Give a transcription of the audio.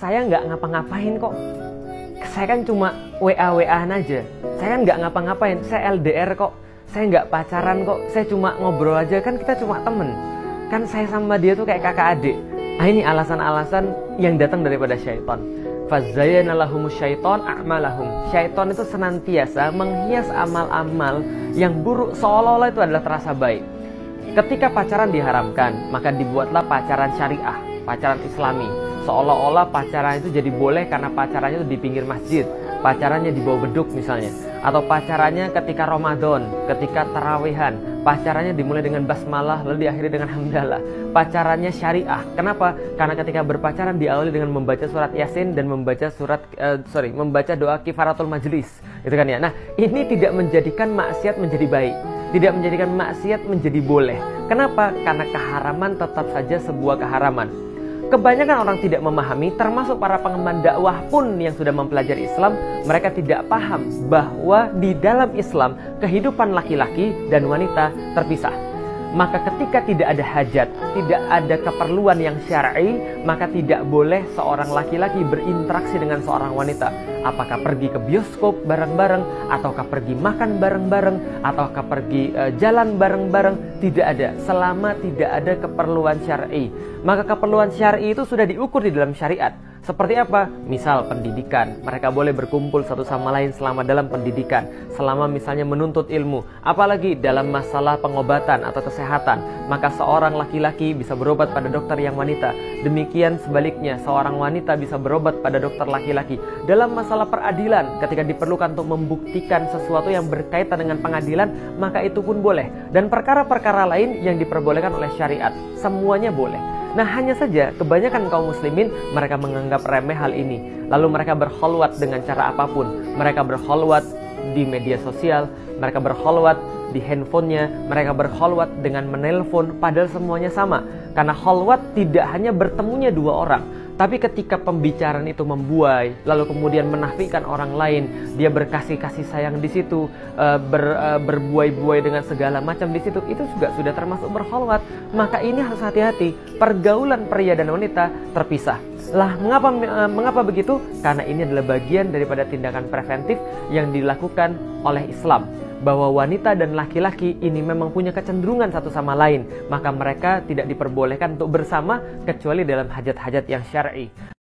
Saya nggak ngapa-ngapain kok. Saya kan cuma WA-WA-an aja. Saya kan nggak ngapa-ngapain. Saya LDR kok. Saya nggak pacaran kok. Saya cuma ngobrol aja. Kan kita cuma temen. Kan saya sama dia tuh kayak kakak adik. Nah, ini alasan-alasan yang datang daripada syaitan. Fazayyana lahumus syaiton a'malahum. Syaiton itu senantiasa menghias amal-amal yang buruk seolah-olah itu adalah terasa baik. Ketika pacaran diharamkan, maka dibuatlah pacaran syariah, pacaran islami. Seolah-olah pacaran itu jadi boleh karena pacarannya itu di pinggir masjid, pacarannya di bawah beduk misalnya. Atau pacarannya ketika Ramadan, ketika tarawehan, pacarannya dimulai dengan basmalah lalu diakhiri dengan hamdalah. Pacarannya syariah. Kenapa? Karena ketika berpacaran diawali dengan membaca surat Yasin dan membaca membaca doa kifaratul majlis. Itu kan ya. Nah, ini tidak menjadikan maksiat menjadi baik. Tidak menjadikan maksiat menjadi boleh. Kenapa? Karena keharaman tetap saja sebuah keharaman. Kebanyakan orang tidak memahami, termasuk para pengemban dakwah pun yang sudah mempelajari Islam, mereka tidak paham bahwa di dalam Islam kehidupan laki-laki dan wanita terpisah. Maka ketika tidak ada hajat, tidak ada keperluan yang syar'i, maka tidak boleh seorang laki-laki berinteraksi dengan seorang wanita. Apakah pergi ke bioskop bareng-bareng, ataukah pergi makan bareng-bareng, ataukah pergi jalan bareng-bareng, tidak ada. Selama tidak ada keperluan syar'i. Maka keperluan syar'i itu sudah diukur di dalam syariat. Seperti apa? Misal pendidikan. Mereka boleh berkumpul satu sama lain selama dalam pendidikan. Selama misalnya menuntut ilmu. Apalagi dalam masalah pengobatan atau kesehatan. Maka seorang laki-laki bisa berobat pada dokter yang wanita. Demikian sebaliknya, seorang wanita bisa berobat pada dokter laki-laki. Dalam masalah peradilan, ketika diperlukan untuk membuktikan sesuatu yang berkaitan dengan pengadilan, maka itu pun boleh. Dan perkara-perkara lain yang diperbolehkan oleh syariat. Semuanya boleh. Nah, hanya saja kebanyakan kaum muslimin mereka menganggap remeh hal ini. Lalu mereka berkholwat dengan cara apapun. Mereka berkholwat di media sosial, mereka berkholwat di handphonenya, mereka berkholwat dengan menelpon, padahal semuanya sama. Karena kholwat tidak hanya bertemunya dua orang, tapi ketika pembicaraan itu membuai, lalu kemudian menafikan orang lain, dia berkasih-kasih sayang di situ, berbuai-buai dengan segala macam di situ, itu juga sudah termasuk berkholwat. Maka ini harus hati-hati. Pergaulan pria dan wanita terpisah. Lah, mengapa begitu? Karena ini adalah bagian daripada tindakan preventif yang dilakukan oleh Islam. Bahwa wanita dan laki-laki ini memang punya kecenderungan satu sama lain. Maka mereka tidak diperbolehkan untuk bersama kecuali dalam hajat-hajat yang syar'i.